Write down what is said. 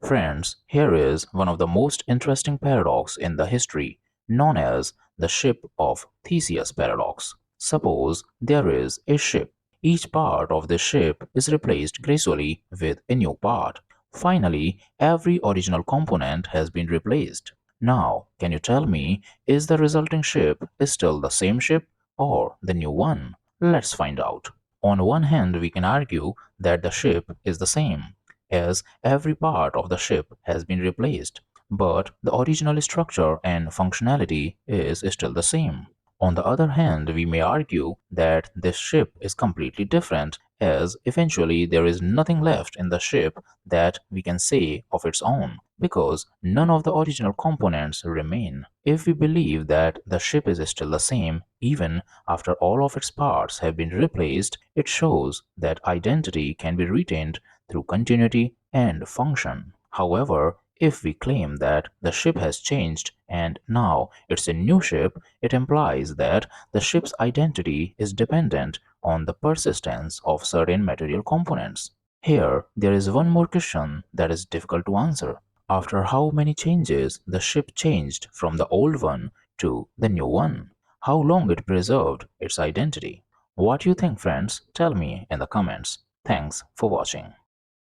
Friends, here is one of the most interesting paradox in the history, known as the Ship of Theseus Paradox. Suppose there is a ship. Each part of the ship is replaced gradually with a new part. Finally, every original component has been replaced. Now, can you tell me, is the resulting ship still the same ship or the new one? Let's find out. On one hand, we can argue that the ship is the same, as every part of the ship has been replaced, but the original structure and functionality is still the same. On the other hand, we may argue that this ship is completely different, as eventually there is nothing left in the ship that we can say of its own, because none of the original components remain. If we believe that the ship is still the same, even after all of its parts have been replaced, it shows that identity can be retained through continuity and function. However, if we claim that the ship has changed and now it's a new ship, it implies that the ship's identity is dependent on the persistence of certain material components. Here, there is one more question that is difficult to answer. After how many changes the ship changed from the old one to the new one? How long it preserved its identity? What you think, friends? Tell me in the comments. Thanks for watching.